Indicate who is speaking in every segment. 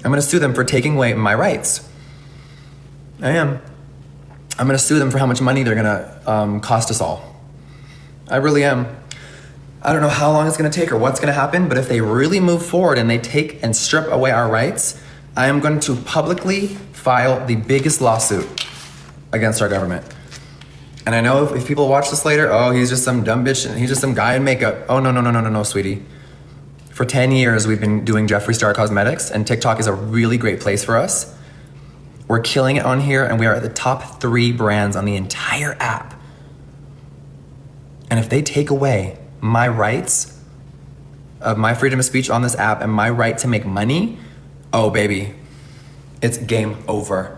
Speaker 1: I'm gonna sue them for taking away my rights. I am. I'm gonna sue them for how much money they're gonna cost us all. I really am. I don't know how long it's gonna take or what's gonna happen, but if they really move forward and they take and strip away our rights, I am going to publicly file the biggest lawsuit against our government. And I know if people watch this later, oh, he's just some dumb bitch, he's just some guy in makeup. Oh, no, sweetie. For 10 years, we've been doing Jeffree Star Cosmetics, and TikTok is a really great place for us. We're killing it on here, and we are at the top 3 brands on the entire app. And if they take away my rights of my freedom of speech on this app and my right to make money, oh baby, it's game over.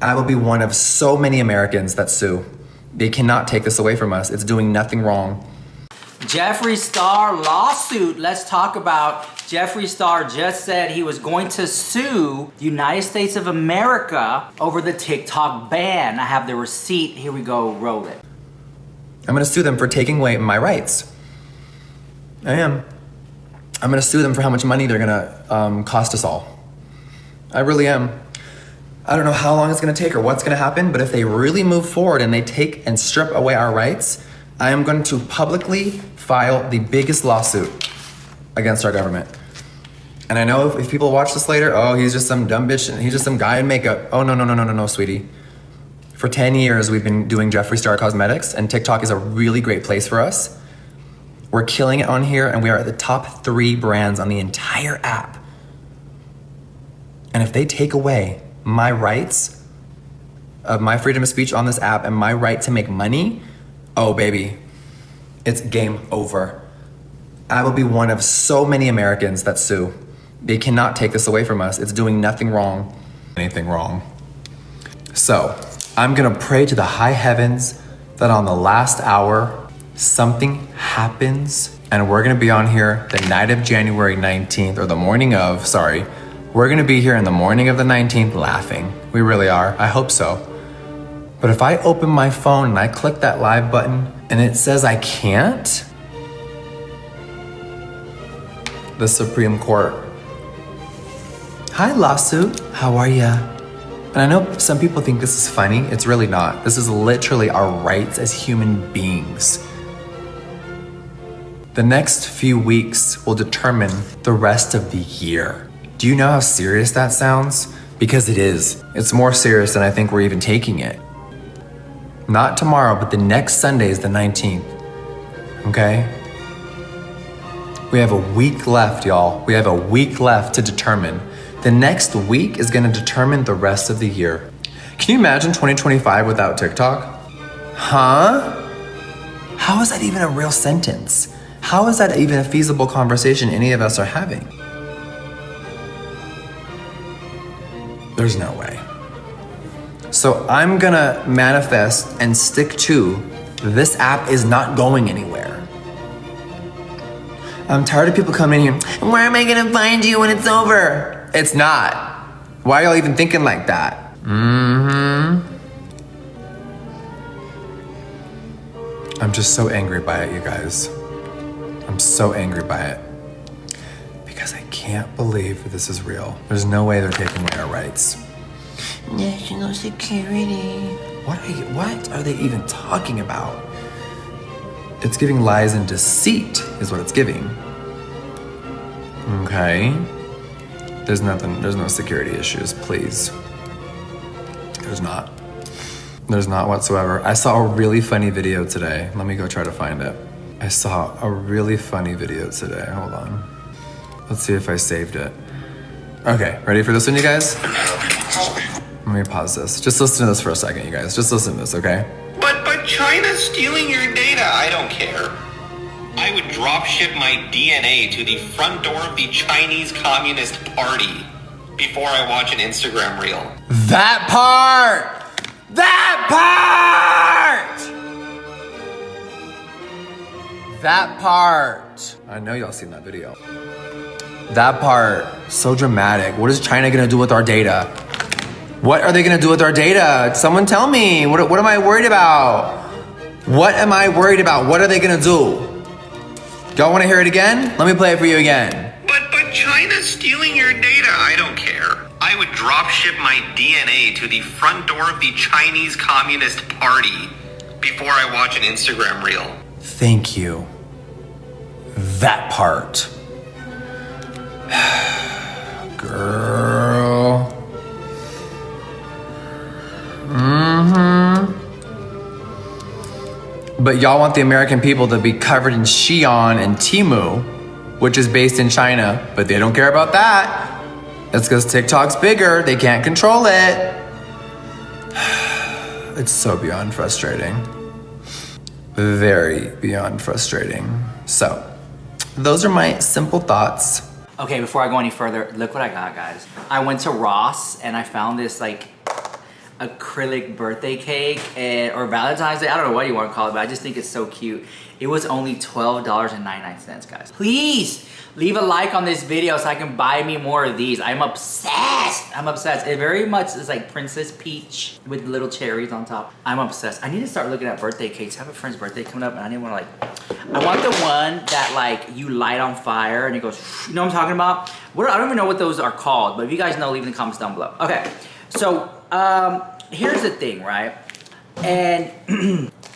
Speaker 1: I will be one of so many Americans that sue. They cannot take this away from us. It's doing nothing wrong.
Speaker 2: Jeffree Star lawsuit. Let's talk about Jeffree Star just said he was going to sue the United States of America over the TikTok ban. I have the receipt. Here we go. Roll it.
Speaker 1: I'm gonna sue them for taking away my rights. I am. I'm gonna sue them for how much money they're gonna cost us all. I really am. I don't know how long it's gonna take or what's gonna happen, but if they really move forward and they take and strip away our rights, I am going to publicly file the biggest lawsuit against our government. And I know if people watch this later, oh, he's just some dumb bitch, he's just some guy in makeup. Oh, no, sweetie. For 10 years, we've been doing Jeffree Star Cosmetics, and TikTok is a really great place for us. We're killing it on here, and we are at the top 3 brands on the entire app. And if they take away my rights of my freedom of speech on this app and my right to make money, oh baby, it's game over. I will be one of so many Americans that sue. They cannot take this away from us. It's doing nothing wrong. Anything wrong. So, I'm gonna pray to the high heavens that on the last hour, something happens, and we're gonna be on here the night of January 19th, or the morning of, sorry. We're gonna be here in the morning of the 19th laughing. We really are, I hope so. But if I open my phone and I click that live button and it says I can't, the Supreme Court. Hi lawsuit, how are ya? And I know some people think this is funny, it's really not. This is literally our rights as human beings. The next few weeks will determine the rest of the year. Do you know how serious that sounds? Because it is. It's more serious than I think we're even taking it. Not tomorrow, but the next Sunday is the 19th, okay? We have a week left, y'all. We have a week left to determine. The next week is gonna determine the rest of the year. Can you imagine 2025 without TikTok? Huh? How is that even a real sentence? How is that even a feasible conversation any of us are having? There's no way. So I'm gonna manifest and stick to this app is not going anywhere. I'm tired of people coming in here, where am I gonna find you when it's over? It's not. Why are y'all even thinking like that? I'm just so angry by it, you guys. I'm so angry by it. Because I can't believe this is real. There's no way they're taking away our rights. National security. What are they even talking about? It's giving lies and deceit is what it's giving. Okay. There's no security issues, please. There's not whatsoever. I saw a really funny video today. Let me go try to find it. I saw a really funny video today. Hold on. Let's see if I saved it. Okay, ready for this one, you guys? Let me pause this. Just listen to this for a second, you guys. Just listen to this, okay?
Speaker 3: But China's stealing your data. I don't care. I would drop ship my DNA to the front door of the Chinese Communist Party before I watch an Instagram reel.
Speaker 1: That part! That part! That part! I know y'all seen that video. That part, so dramatic. What is China gonna do with our data? What are they gonna do with our data? Someone tell me, what am I worried about? What am I worried about? What are they gonna do? Y'all wanna hear it again? Let me play it for you again.
Speaker 3: But China's stealing your data. I don't care. I would drop ship my DNA to the front door of the Chinese Communist Party before I watch an Instagram reel.
Speaker 1: Thank you. That part. Girl. But y'all want the American people to be covered in Xi'an and Temu, which is based in China, but they don't care about that. That's because TikTok's bigger, they can't control it. It's so beyond frustrating. Very beyond frustrating. So, those are my simple thoughts.
Speaker 2: Okay, before I go any further, look what I got, guys. I went to Ross and I found this like acrylic birthday cake or Valentine's Day. I don't know what you want to call it, but I just think it's so cute. It was only $12.99, guys. Please leave a like on this video so I can buy me more of these. I'm obsessed. I'm obsessed. It very much is like Princess Peach with little cherries on top. I'm obsessed. I need to start looking at birthday cakes. I have a friend's birthday coming up and I didn't want to I want the one that like you light on fire and it goes, you know what I'm talking about? I don't even know what those are called, but if you guys know, leave in the comments down below. Okay, so here's the thing, right? And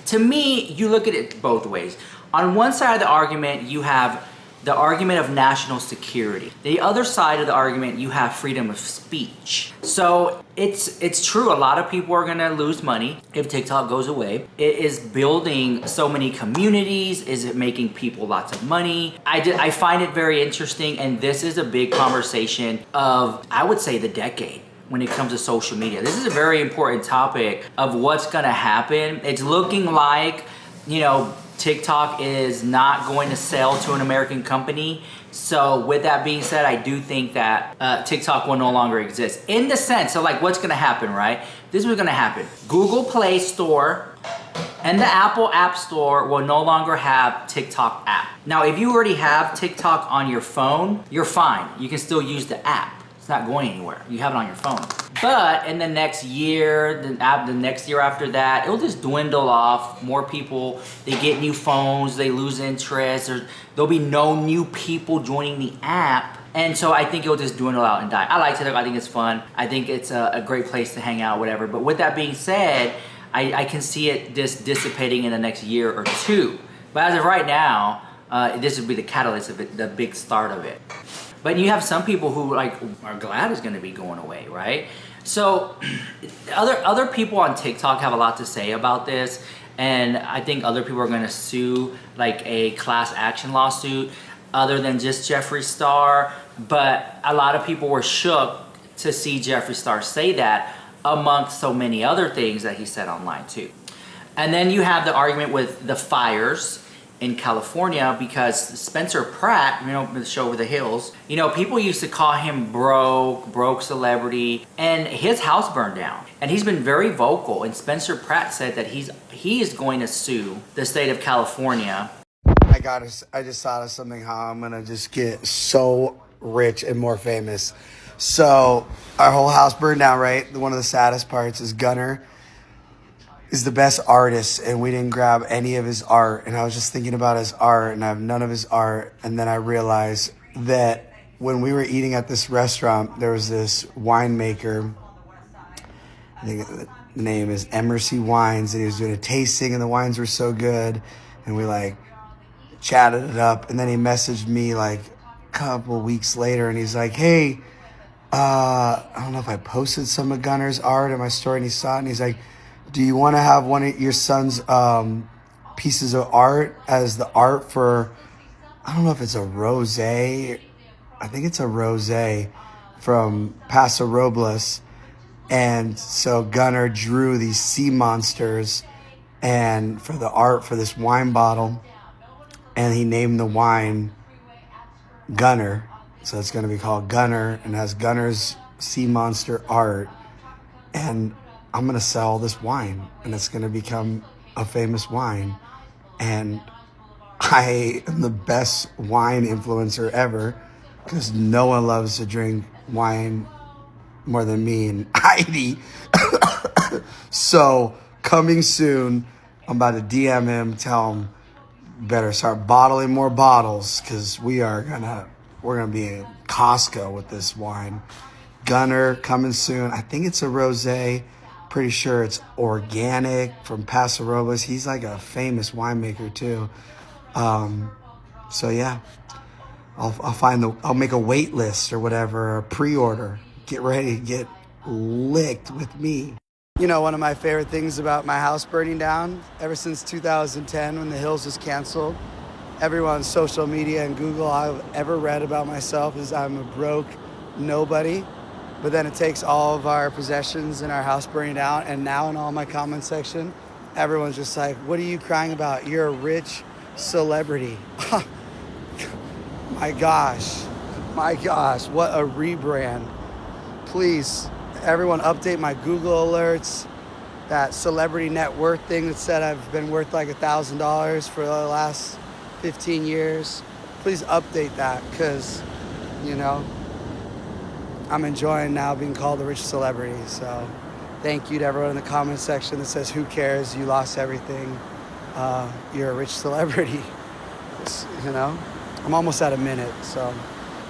Speaker 2: to me, you look at it both ways. On one side of the argument, you have the argument of national security. The other side of the argument, you have freedom of speech. So it's true, a lot of people are gonna lose money if TikTok goes away. It is building so many communities. Is it making people lots of money? I find it very interesting, and this is a big conversation of, I would say, the decade. When it comes to social media, this is a very important topic of what's gonna happen. It's looking like, you know, TikTok is not going to sell to an American company. So with that being said, I do think that TikTok will no longer exist. In the sense of like what's gonna happen, right? This is what's gonna happen. Google Play Store and the Apple App Store will no longer have TikTok app. Now, if you already have TikTok on your phone, you're fine. You can still use the app. It's not going anywhere. You have it on your phone. But in the next year, the next year after that, it'll just dwindle off. More people, they get new phones, they lose interest, or there'll be no new people joining the app. And so I think it'll just dwindle out and die. I like TikTok, I think it's fun. I think it's a great place to hang out, whatever. But with that being said, I can see it just dissipating in the next year or two. But as of right now, this would be the catalyst of it, the big start of it. But you have some people who like are glad it's gonna be going away, right? So other people on TikTok have a lot to say about this, and I think other people are gonna sue like a class action lawsuit other than just Jeffree Star. But a lot of people were shook to see Jeffree Star say that amongst so many other things that he said online too. And then you have the argument with the fires in California because Spencer Pratt, you know, the show Over the Hills, you know, people used to call him broke celebrity, and his house burned down. And he's been very vocal, and Spencer Pratt said that he is going to sue the state of California.
Speaker 4: I just thought of something, how I'm gonna just get so rich and more famous. So our whole house burned down, right? One of the saddest parts is Gunner is the best artist, and we didn't grab any of his art. And I was just thinking about his art, and I have none of his art. And then I realized that when we were eating at this restaurant, there was this winemaker. I think the name is Emercy Wines, and he was doing a tasting, and the wines were so good. And we like chatted it up, and then he messaged me like a couple weeks later, and he's like, hey, I don't know if I posted some of Gunner's art in my story, and he saw it, and he's like, do you want to have one of your son's pieces of art as the art for, I don't know if it's a rosé. I think it's a rosé from Paso Robles. And so Gunner drew these sea monsters and for the art for this wine bottle. And he named the wine Gunner. So it's going to be called Gunner and has Gunner's sea monster art. And I'm going to sell this wine, and it's going to become a famous wine. And I am the best wine influencer ever because no one loves to drink wine more than me and Heidi. So coming soon, I'm about to DM him, tell him better start bottling more bottles because we're going to be in Costco with this wine. Gunner coming soon. I think it's a rosé. Pretty sure it's organic from Paso Robles. He's like a famous winemaker too. So yeah, I'll make a wait list or whatever, a pre-order. Get ready to get licked with me. You know, one of my favorite things about my house burning down, ever since 2010 when The Hills was canceled, everyone's social media and Google I've ever read about myself is I'm a broke nobody. But then it takes all of our possessions in our house burning down, and now in all my comment section, everyone's just like, what are you crying about? You're a rich celebrity. My gosh, what a rebrand. Please, everyone update my Google alerts. That celebrity net worth thing that said I've been worth like $1,000 for the last 15 years. Please update that, because, you know, I'm enjoying now being called a rich celebrity. So thank you to everyone in the comment section that says, who cares? You lost everything. You're a rich celebrity. You know, I'm almost at a minute. So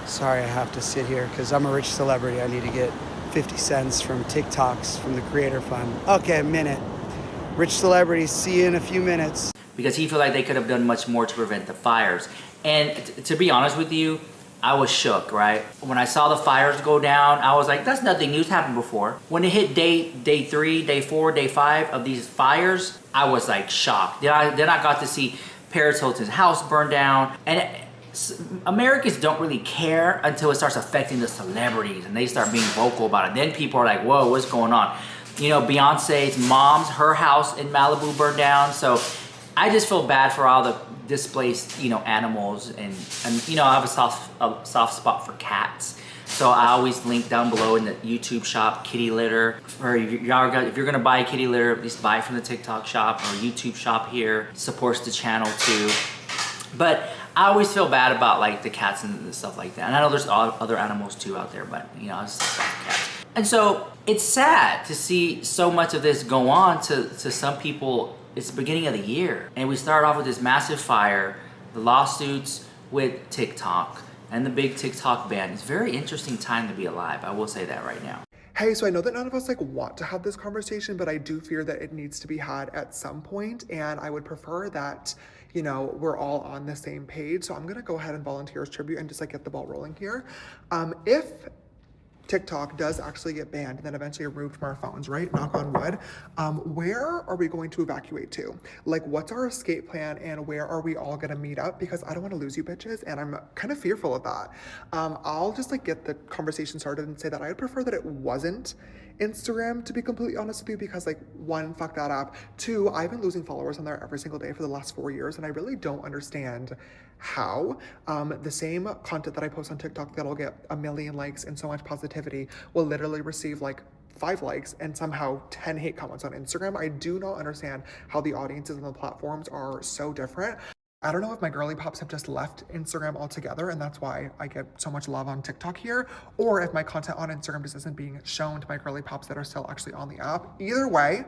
Speaker 4: sorry I have to sit here because I'm a rich celebrity. I need to get 50 cents from TikToks from the Creator Fund. Okay, a minute. Rich celebrities, see you in a few minutes.
Speaker 2: Because he felt like they could have done much more to prevent the fires. And to be honest with you, I was shook, right? When I saw the fires go down, I was like, that's nothing new, it's happened before. When it hit day 3, day 4, day 5 of these fires, I was like shocked. Then I got to see Paris Hilton's house burn down. And Americans don't really care until it starts affecting the celebrities and they start being vocal about it. Then people are like, whoa, what's going on? You know, Beyonce's mom's, her house in Malibu burned down. So I just feel bad for all the displaced, you know, animals, and you know, I have a soft spot for cats. So I always link down below in the YouTube shop, kitty litter. Or if you're gonna buy a kitty litter, at least buy it from the TikTok shop or YouTube shop here. Supports the channel too. But I always feel bad about like the cats and stuff like that. And I know there's other animals too out there, but you know, it's just cats. And so it's sad to see so much of this go on to some people. It's the beginning of the year, and we started off with this massive fire, the lawsuits with TikTok, and the big TikTok ban. It's a very interesting time to be alive. I will say that right now.
Speaker 5: Hey, so I know that none of us like want to have this conversation, but I do fear that it needs to be had at some point, and I would prefer that, you know, we're all on the same page. So I'm gonna go ahead and volunteer as tribute and just like get the ball rolling here. If TikTok does actually get banned and then eventually removed from our phones, right? Knock on wood. Where are we going to evacuate to? Like, what's our escape plan and where are we all gonna meet up? Because I don't wanna lose you bitches and I'm kind of fearful of that. I'll just like get the conversation started and say that I would prefer that it wasn't Instagram, to be completely honest with you, because like, 1, fuck that app. 2, I've been losing followers on there every single day for the last 4 years and I really don't understand how the same content that I post on TikTok that'll get 1 million likes and so much positivity will literally receive like 5 likes and somehow 10 hate comments on Instagram. I do not understand how the audiences on the platforms are so different. I don't know if my girly pops have just left Instagram altogether and that's why I get so much love on TikTok here, or if my content on Instagram just isn't being shown to my girly pops that are still actually on the app. Either way,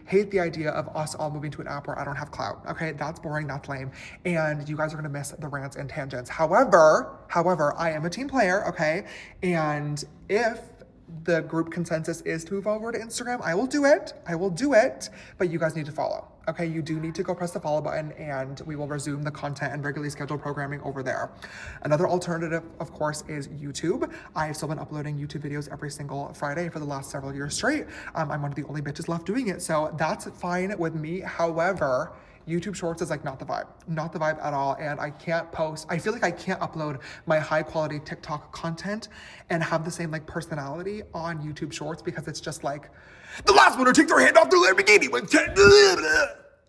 Speaker 5: hate the idea of us all moving to an app where I don't have clout. Okay, that's boring, that's lame, and you guys are gonna miss the rants and tangents. However, I am a team player, okay? And if the group consensus is to move over to Instagram, I will do it, but you guys need to follow. Okay, you do need to go press the follow button and we will resume the content and regularly scheduled programming over there. Another alternative, of course, is YouTube. I have still been uploading YouTube videos every single Friday for the last several years straight. I'm one of the only bitches left doing it, so that's fine with me. However, YouTube Shorts is like not the vibe at all. And I can't post, I feel like I can't upload my high quality TikTok content and have the same like personality on YouTube Shorts because it's just like, the last one to take their hand off their Lamborghini with 10,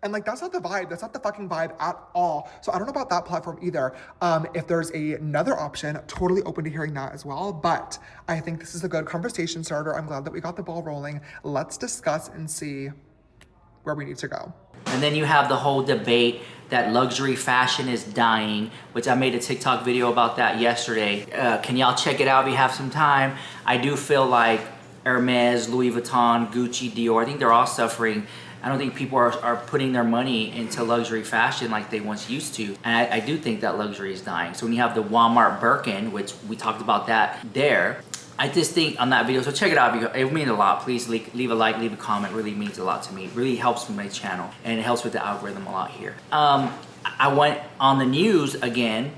Speaker 5: and like, that's not the vibe. That's not the fucking vibe at all. So I don't know about that platform either. If there's another option, totally open to hearing that as well. But I think this is a good conversation starter. I'm glad that we got the ball rolling. Let's discuss and see where we need to go.
Speaker 2: And then you have the whole debate that luxury fashion is dying, which I made a TikTok video about that yesterday. Can y'all check it out if you have some time? I do feel like Hermes, Louis Vuitton, Gucci, Dior, I think they're all suffering. I don't think people are putting their money into luxury fashion like they once used to. And I do think that luxury is dying. So when you have the Walmart Birkin, which we talked about that there, I just think on that video, so check it out. It means a lot. Please leave a like, leave a comment. Really means a lot to me. It really helps with my channel, and it helps with the algorithm a lot here. I went on the news again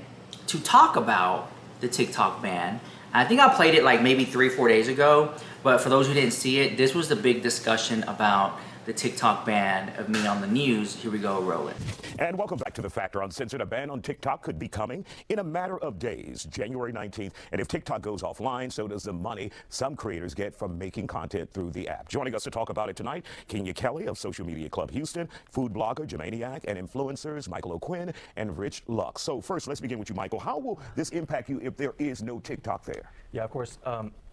Speaker 2: to talk about the TikTok ban. I think I played it like maybe 3 or 4 days ago, but for those who didn't see it, this was the big discussion about the TikTok ban of me on the news. Here we go, roll it.
Speaker 6: And welcome back to The Factor Uncensored. A ban on TikTok could be coming in a matter of days, January 19th. And if TikTok goes offline, so does the money some creators get from making content through the app. Joining us to talk about it tonight, Kenya Kelly of Social Media Club Houston, food blogger Jemaniac, and influencers Michael O'Quinn and Rich Lux. So first, let's begin with you, Michael. How will this impact you if there is no TikTok there?
Speaker 7: Yeah, of course.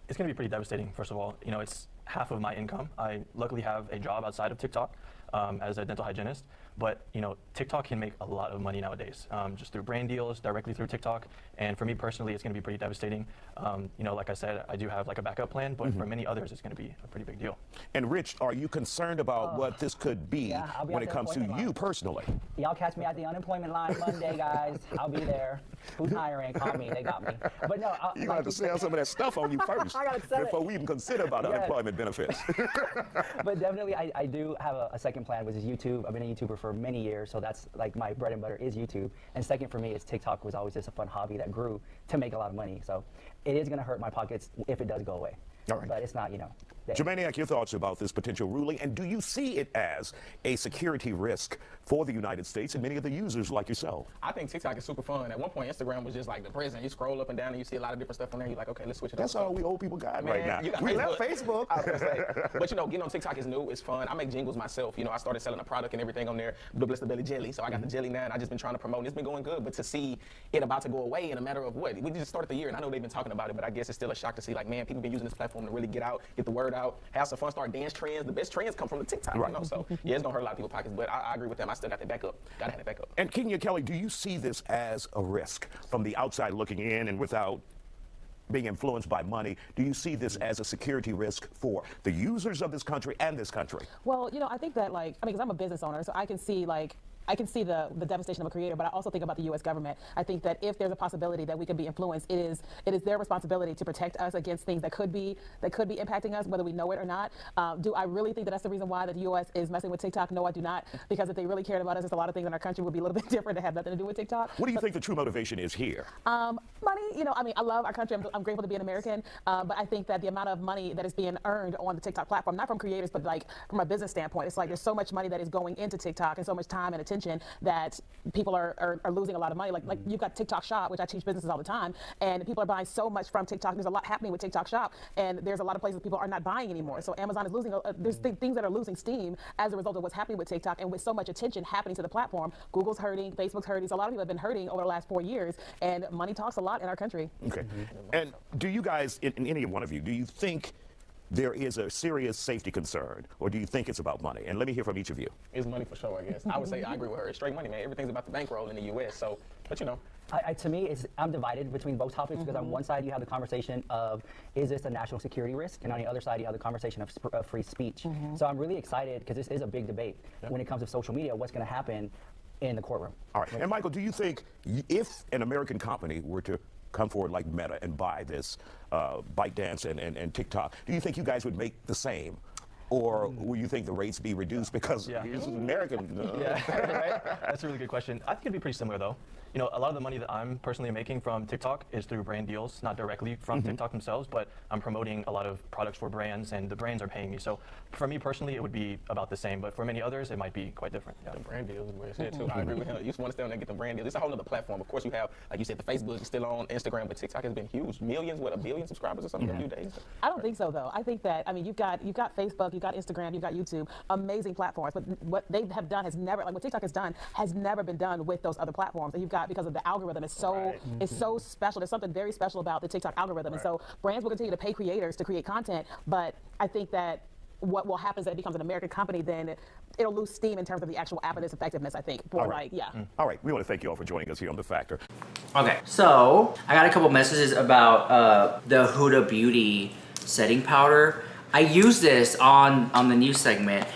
Speaker 7: It's going to be pretty devastating, first of all. You know, it's half of my income. I luckily have a job outside of TikTok as a dental hygienist. But, you know, TikTok can make a lot of money nowadays, just through brand deals, directly through TikTok. And for me personally, it's going to be pretty devastating. You know, like I said, I do have like a backup plan, but for many others, it's going to be a pretty big deal.
Speaker 6: And Rich, are you concerned about what this could be when it comes to you personally?
Speaker 8: Y'all catch me at the unemployment line Monday, guys. I'll be there. Who's hiring? Call me. They got me. But no,
Speaker 6: You're going to have to sell some of that stuff on you first
Speaker 8: I gotta sell
Speaker 6: before we even consider about unemployment benefits.
Speaker 8: But definitely, I do have a second plan, which is YouTube. I've been a YouTuber for many years, so that's like my bread and butter is YouTube. And second for me is TikTok was always just a fun hobby that grew to make a lot of money. So it is going to hurt my pockets if it does go away.
Speaker 6: All right.
Speaker 8: But it's not, you know.
Speaker 6: Jemaniac, your thoughts about this potential ruling, and do you see it as a security risk for the United States and many of the users like yourself?
Speaker 9: I think TikTok is super fun. At one point, Instagram was just like the prison. You scroll up and down and you see a lot of different stuff on there. You're like, okay, let's switch it up.
Speaker 6: That's all we old people got right now.
Speaker 9: We left Facebook. I was gonna say. But you know, getting on TikTok is new. It's fun. I make jingles myself. You know, I started selling a product and everything on there. The Blister Belly Jelly. So I got the jelly now, and I just been trying to promote. And it's been going good. But to see it about to go away in a matter of what? We just started the year, and I know they've been talking about it, but I guess it's still a shock to see like, man, people been using this platform to really get out, get the word out, have some fun, start dance trends. The best trends come from the TikTok.
Speaker 6: Right.
Speaker 9: You know, so yeah, it's gonna hurt a lot of people's pockets. But I agree with them. I still got that backup. Gotta have that backup.
Speaker 6: And Kenya Kelly, do you see this as a risk from the outside looking in and without being influenced by money? Do you see this as a security risk for the users of this country and this country?
Speaker 10: Well, you know, I think that like, I mean, because I'm a business owner, so I can see like, I can see the devastation of a creator, but I also think about the U.S. government. I think that if there's a possibility that we could be influenced, it is their responsibility to protect us against things that could be impacting us, whether we know it or not. Do I really think that that's the reason why the U.S. is messing with TikTok? No, I do not. Because if they really cared about us, there's a lot of things in our country would be a little bit different to have nothing to do with TikTok.
Speaker 6: What do you think the true motivation is here?
Speaker 10: Money, you know, I mean, I love our country. I'm grateful to be an American, but I think that the amount of money that is being earned on the TikTok platform, not from creators, but like from a business standpoint, it's like there's so much money that is going into TikTok and so much time and attention that people are losing a lot of money. Like you've got TikTok Shop, which I teach businesses all the time, and people are buying so much from TikTok. There's a lot happening with TikTok Shop, and there's a lot of places people are not buying anymore. So Amazon is losing, there's things that are losing steam as a result of what's happening with TikTok, and with so much attention happening to the platform. Google's hurting, Facebook's hurting, so a lot of people have been hurting over the last 4 years, and money talks a lot in our country.
Speaker 6: Okay. And do you guys, in any one of you, do you think there is a serious safety concern, or do you think it's about money? And let me hear from each of you.
Speaker 9: It's money for sure, I guess. I would say I agree with her. It's straight money, man. Everything's about the bankroll in the U.S. So, but you know.
Speaker 8: To me, I'm divided between both topics because on one side you have the conversation of, is this a national security risk? And on the other side you have the conversation of free speech. So I'm really excited because this is a big debate when it comes to social media, what's going to happen in the courtroom.
Speaker 6: All right. And Michael, do you think if an American company were to come forward like Meta and buy this ByteDance and TikTok, do you think you guys would make the same? Or will you think the rates be reduced because it's American?
Speaker 7: Right? That's a really good question. I think it'd be pretty similar though. You know, a lot of the money that I'm personally making from TikTok is through brand deals, not directly from TikTok themselves, but I'm promoting a lot of products for brands, and the brands are paying me. So for me personally, it would be about the same, but for many others, it might be quite different.
Speaker 9: The brand deals is where it's at too. I agree with him. You just want to stay on there and get the brand deals. It's a whole other platform. Of course, you have, like you said, the Facebook is still on, Instagram, but TikTok has been huge. Millions, what, 1 billion subscribers or something in a few days?
Speaker 10: I don't think so, though. I think that, I mean, you've got Facebook, you've got Instagram, you've got YouTube, amazing platforms, but what they have done has never, like what TikTok has done, has never been done with those other platforms. And you've got, because of the algorithm, it's so special. There's something very special about the TikTok algorithm. And so brands will continue to pay creators to create content, but I think that what will happen is that it becomes an American company, then it'll lose steam in terms of the actual app and its effectiveness, I think. For
Speaker 6: All right, we want to thank you all for joining us here on The Factor.
Speaker 2: Okay, so I got a couple messages about the Huda Beauty setting powder. I use this on the news segment.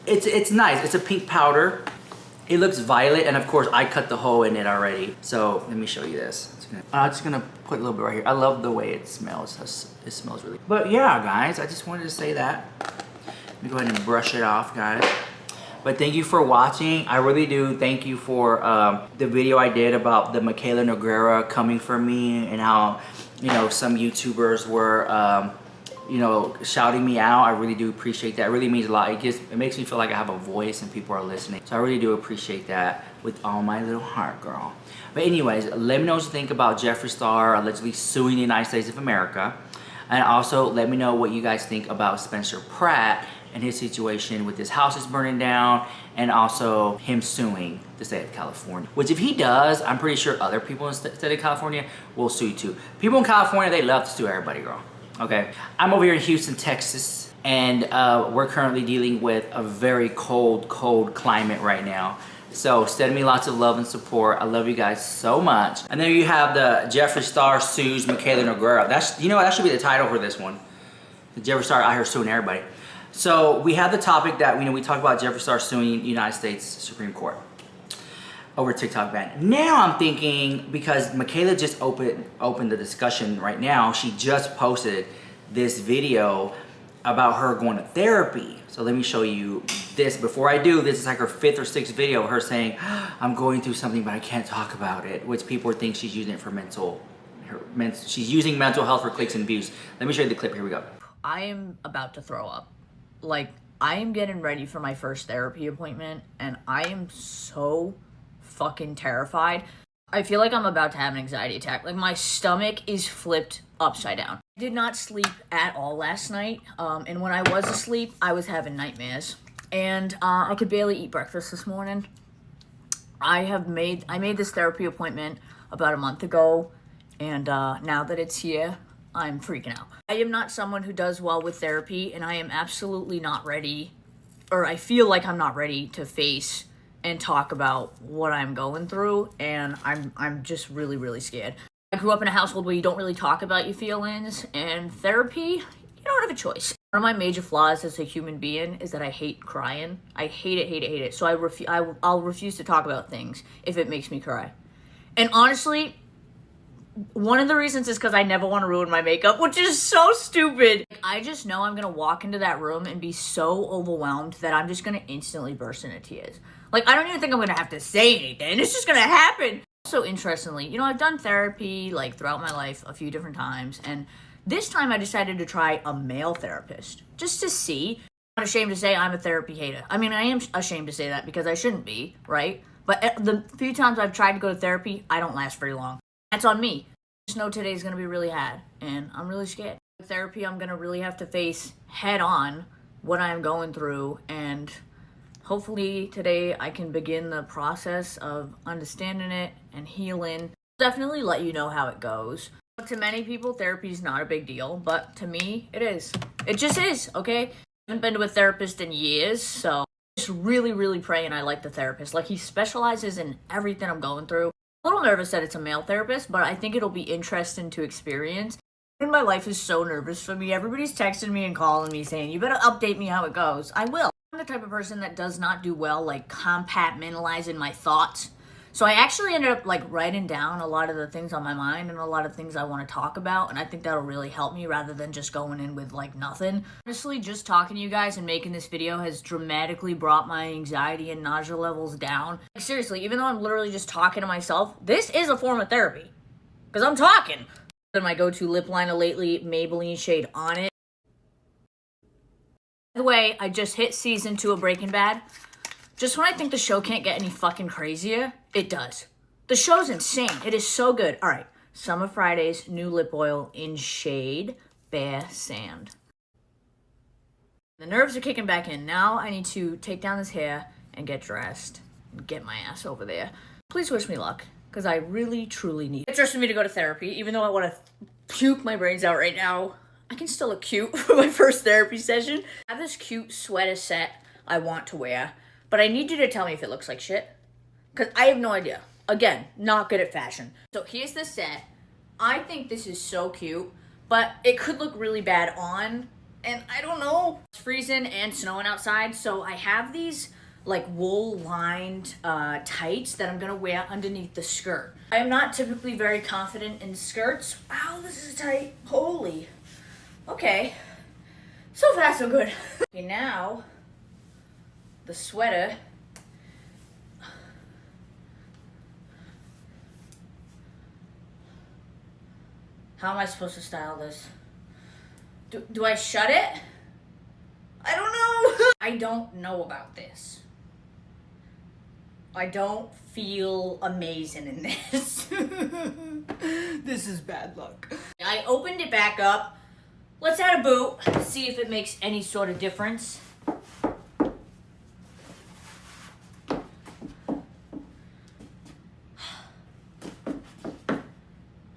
Speaker 2: It's nice. It's a pink powder. It looks violet, and of course I cut the hole in it already. So let me show you this. I'm just gonna put a little bit right here. I love the way it smells. It smells really. But yeah, guys, I just wanted to say that. Let me go ahead and brush it off, guys. But thank you for watching. I really do thank you for the video I did about the Mikayla Nogueria coming for me, and how, you know, some YouTubers were you know, shouting me out. I really do appreciate that. It really means a lot. It makes me feel like I have a voice and people are listening. So I really do appreciate that with all my little heart, girl. But anyways, let me know what you think about Jeffree Star allegedly suing the United States of America. And also let me know what you guys think about Spencer Pratt and his situation with his house is burning down, and also him suing the state of California. Which if he does, I'm pretty sure other people in the state of California will sue too. People in California, they love to sue everybody, girl. Okay, I'm over here in Houston, Texas, and we're currently dealing with a very cold climate right now. So send me lots of love and support. I love you guys so much. And then you have the Jeffree Star sues Mikayla Nogueria. That's, you know, that should be the title for this one. The Jeffree Star out here suing everybody. So we have the topic that, you know, we talk about Jeffree Star suing the United States Supreme Court over TikTok ban. Now I'm thinking, because Mikayla just opened the discussion right now, she just posted this video about her going to therapy. So let me show you this. Before I do, this is like her 5th or 6th video of her saying, I'm going through something but I can't talk about it, which people think she's using it for she's using mental health for clicks and views. Let me show you the clip, here we go.
Speaker 11: I am about to throw up. Like, I am getting ready for my first therapy appointment, and I am so fucking terrified. I feel like I'm about to have an anxiety attack. Like, my stomach is flipped upside down. I did not sleep at all last night, and when I was asleep, I was having nightmares. And I could barely eat breakfast this morning. I made this therapy appointment about a month ago, and now that it's here, I'm freaking out. I am not someone who does well with therapy, and I am absolutely not ready, or I feel like I'm not ready to face and talk about what I'm going through, and I'm just really, really scared. I grew up in a household where you don't really talk about your feelings, and therapy, you don't have a choice. One of my major flaws as a human being is that I hate crying. I hate it, hate it, hate it. So I'll refuse to talk about things if it makes me cry. And honestly, one of the reasons is because I never want to ruin my makeup, which is so stupid. I just know I'm going to walk into that room and be so overwhelmed that I'm just going to instantly burst into tears. Like, I don't even think I'm going to have to say anything. It's just going to happen. Also, interestingly, you know, I've done therapy, like, throughout my life a few different times. And this time I decided to try a male therapist just to see. I'm not ashamed to say I'm a therapy hater. I mean, I am ashamed to say that because I shouldn't be, right? But the few times I've tried to go to therapy, I don't last very long. That's on me. Just know today's going to be really hard, and I'm really scared. With therapy, I'm going to really have to face head on what I'm going through, and hopefully today I can begin the process of understanding it and healing. Definitely let you know how it goes. To many people, therapy is not a big deal, but to me, it is. It just is, okay? I haven't been to a therapist in years, so I'm just really, really praying I like the therapist. Like, he specializes in everything I'm going through. I'm a little nervous that it's a male therapist, but I think it'll be interesting to experience. And my life is so nervous for me. Everybody's texting me and calling me saying, you better update me how it goes. I will. I'm the type of person that does not do well, like, compartmentalizing my thoughts. So I actually ended up, like, writing down a lot of the things on my mind and a lot of things I want to talk about, and I think that'll really help me rather than just going in with, like, nothing. Honestly, just talking to you guys and making this video has dramatically brought my anxiety and nausea levels down. Like, seriously, even though I'm literally just talking to myself, this is a form of therapy. Because I'm talking. My go-to lip liner lately, Maybelline shade On It. By the way, I just hit season 2 of Breaking Bad. Just when I think the show can't get any fucking crazier, it does. The show's insane. It is so good. All right, Summer Fridays, new lip oil in shade Bare Sand. The nerves are kicking back in. Now I need to take down this hair and get dressed and get my ass over there. Please wish me luck, because I really, truly need it. It's just for me to go to therapy, even though I want to puke my brains out right now. I can still look cute for my first therapy session. I have this cute sweater set I want to wear. But I need you to tell me if it looks like shit. Because I have no idea. Again, not good at fashion. So here's the set. I think this is so cute. But it could look really bad on. And I don't know. It's freezing and snowing outside. So I have these like wool lined tights that I'm gonna wear underneath the skirt. I am not typically very confident in skirts. Wow, this is tight. Holy. Okay. So far, so good. Okay, now the sweater. How am I supposed to style this? Do I shut it? I don't know. I don't know about this. I don't feel amazing in this. This is bad luck. I opened it back up. Let's add a boot, see if it makes any sort of difference.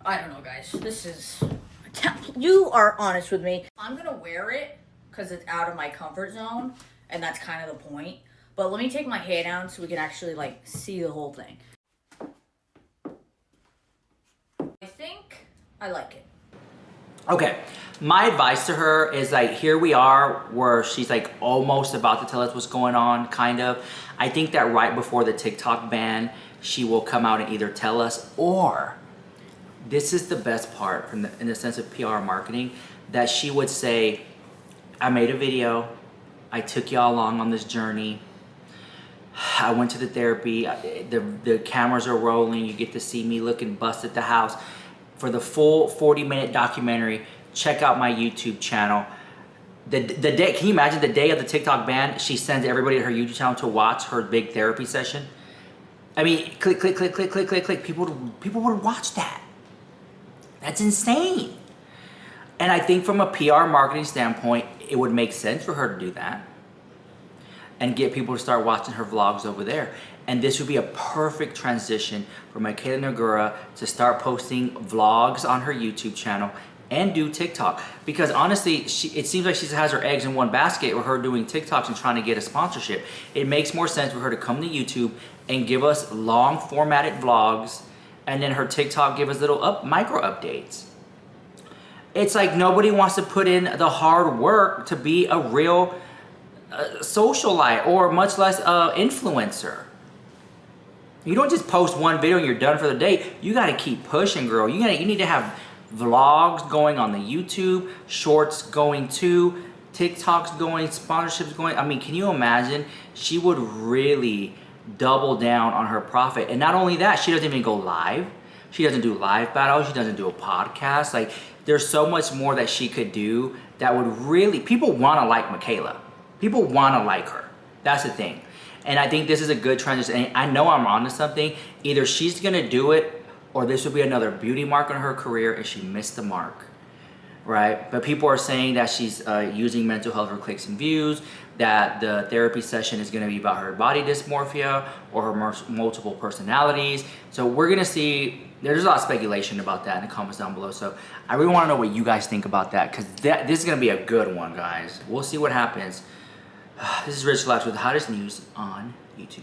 Speaker 11: I don't know, guys. This is... You are honest with me. I'm gonna wear it because it's out of my comfort zone, and that's kind of the point. But let me take my hair down so we can actually, like, see the whole thing. I think I like it.
Speaker 2: Okay, my advice to her is like, here we are where she's like almost about to tell us what's going on, kind of. I think that right before the TikTok ban, she will come out and either tell us, or this is the best part from in the sense of PR marketing, that she would say, I made a video, I took y'all along on this journey, I went to the therapy, the cameras are rolling, you get to see me looking bust at the house. For the full 40-minute documentary, check out my YouTube channel. The day, can you imagine the day of the TikTok ban, she sends everybody to her YouTube channel to watch her big therapy session? I mean, click, click, click, click, click, click, click. People would watch that. That's insane. And I think from a PR marketing standpoint, it would make sense for her to do that and get people to start watching her vlogs over there. And this would be a perfect transition for Mikayla Nogueria to start posting vlogs on her YouTube channel and do TikTok. Because honestly, it seems like she has her eggs in one basket with her doing TikToks and trying to get a sponsorship. It makes more sense for her to come to YouTube and give us long formatted vlogs, and then her TikTok give us little micro updates. It's like nobody wants to put in the hard work to be a real socialite, or much less influencer. You don't just post one video and you're done for the day. You got to keep pushing, girl. You need to have vlogs going on the YouTube, shorts going too, TikToks going, sponsorships going. I mean, can you imagine? She would really double down on her profit. And not only that, she doesn't even go live. She doesn't do live battles. She doesn't do a podcast. Like, there's so much more that she could do that would really, people want to like Mikayla. People want to like her. That's the thing. And I think this is a good transition. And I know I'm onto something. Either she's going to do it, or this will be another beauty mark on her career and she missed the mark, right? But people are saying that she's using mental health for clicks and views, that the therapy session is going to be about her body dysmorphia or her multiple personalities. So we're going to see, there's a lot of speculation about that in the comments down below. So I really want to know what you guys think about that, because this is going to be a good one, guys. We'll see what happens. This is Rich Labs with the hottest news on YouTube.